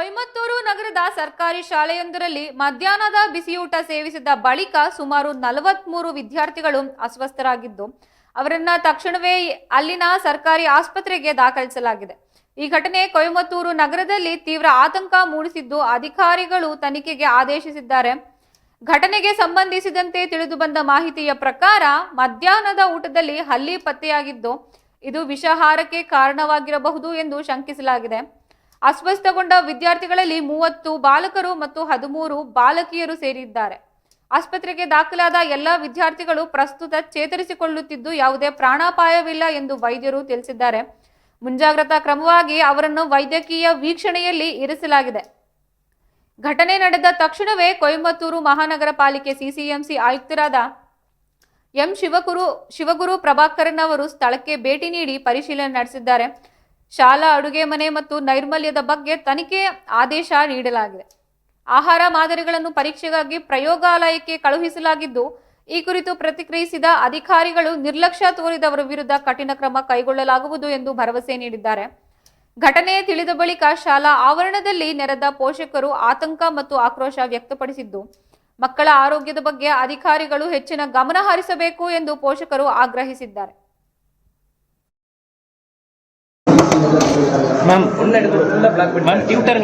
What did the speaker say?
ಕೊಯಮತ್ತೂರು ನಗರದ ಸರ್ಕಾರಿ ಶಾಲೆಯೊಂದರಲ್ಲಿ ಮಧ್ಯಾಹ್ನದ ಬಿಸಿಯೂಟ ಸೇವಿಸಿದ ಬಳಿಕ ಸುಮಾರು 43 ವಿದ್ಯಾರ್ಥಿಗಳು ಅಸ್ವಸ್ಥರಾಗಿದ್ದು ಅವರನ್ನ ತಕ್ಷಣವೇ ಅಲ್ಲಿನ ಸರ್ಕಾರಿ ಆಸ್ಪತ್ರೆಗೆ ದಾಖಲಿಸಲಾಗಿದೆ. ಈ ಘಟನೆ ಕೊಯಮತ್ತೂರು ನಗರದಲ್ಲಿ ತೀವ್ರ ಆತಂಕ ಮೂಡಿಸಿದ್ದು ಅಧಿಕಾರಿಗಳು ತನಿಖೆಗೆ ಆದೇಶಿಸಿದ್ದಾರೆ. ಘಟನೆಗೆ ಸಂಬಂಧಿಸಿದಂತೆ ತಿಳಿದುಬಂದ ಮಾಹಿತಿಯ ಪ್ರಕಾರ ಮಧ್ಯಾಹ್ನದ ಊಟದಲ್ಲಿ ಹಲ್ಲಿ ಪತ್ತೆಯಾಗಿದ್ದು ಇದು ವಿಷಾಹಾರಕ್ಕೆ ಕಾರಣವಾಗಿರಬಹುದು ಎಂದು ಶಂಕಿಸಲಾಗಿದೆ. ಅಸ್ವಸ್ಥಗೊಂಡ ವಿದ್ಯಾರ್ಥಿಗಳಲ್ಲಿ 30 ಬಾಲಕರು ಮತ್ತು 13 ಬಾಲಕಿಯರು ಸೇರಿದ್ದಾರೆ. ಆಸ್ಪತ್ರೆಗೆ ದಾಖಲಾದ ಎಲ್ಲ ವಿದ್ಯಾರ್ಥಿಗಳು ಪ್ರಸ್ತುತ ಚೇತರಿಸಿಕೊಳ್ಳುತ್ತಿದ್ದು ಯಾವುದೇ ಪ್ರಾಣಾಪಾಯವಿಲ್ಲ ಎಂದು ವೈದ್ಯರು ತಿಳಿಸಿದ್ದಾರೆ. ಮುಂಜಾಗ್ರತಾ ಕ್ರಮವಾಗಿ ಅವರನ್ನು ವೈದ್ಯಕೀಯ ವೀಕ್ಷಣೆಯಲ್ಲಿ ಇರಿಸಲಾಗಿದೆ. ಘಟನೆ ನಡೆದ ತಕ್ಷಣವೇ ಕೊಯಮತ್ತೂರು ಮಹಾನಗರ ಪಾಲಿಕೆ ಸಿಸಿಎಂಸಿ ಆಯುಕ್ತರಾದ ಎಂ ಶಿವಗುರು ಪ್ರಭಾಕರನ್ ಅವರು ಸ್ಥಳಕ್ಕೆ ಭೇಟಿ ನೀಡಿ ಪರಿಶೀಲನೆ ನಡೆಸಿದ್ದಾರೆ. ಶಾಲಾ ಅಡುಗೆ ಮನೆ ಮತ್ತು ನೈರ್ಮಲ್ಯದ ಬಗ್ಗೆ ತನಿಖೆ ಆದೇಶ ನೀಡಲಾಗಿದೆ. ಆಹಾರ ಮಾದರಿಗಳನ್ನು ಪರೀಕ್ಷೆಗಾಗಿ ಪ್ರಯೋಗಾಲಯಕ್ಕೆ ಕಳುಹಿಸಲಾಗಿದ್ದು ಈ ಕುರಿತು ಪ್ರತಿಕ್ರಿಯಿಸಿದ ಅಧಿಕಾರಿಗಳು ನಿರ್ಲಕ್ಷ್ಯ ತೋರಿದವರ ವಿರುದ್ಧ ಕಠಿಣ ಕ್ರಮ ಕೈಗೊಳ್ಳಲಾಗುವುದು ಎಂದು ಭರವಸೆ ನೀಡಿದ್ದಾರೆ. ಘಟನೆ ತಿಳಿದ ಬಳಿಕ ಶಾಲಾ ಆವರಣದಲ್ಲಿ ನೆರೆದ ಪೋಷಕರು ಆತಂಕ ಮತ್ತು ಆಕ್ರೋಶ ವ್ಯಕ್ತಪಡಿಸಿದ್ದು ಮಕ್ಕಳ ಆರೋಗ್ಯದ ಬಗ್ಗೆ ಅಧಿಕಾರಿಗಳು ಹೆಚ್ಚಿನ ಗಮನ ಹರಿಸಬೇಕು ಎಂದು ಪೋಷಕರು ಆಗ್ರಹಿಸಿದ್ದಾರೆ. Ma'am ma'am tutor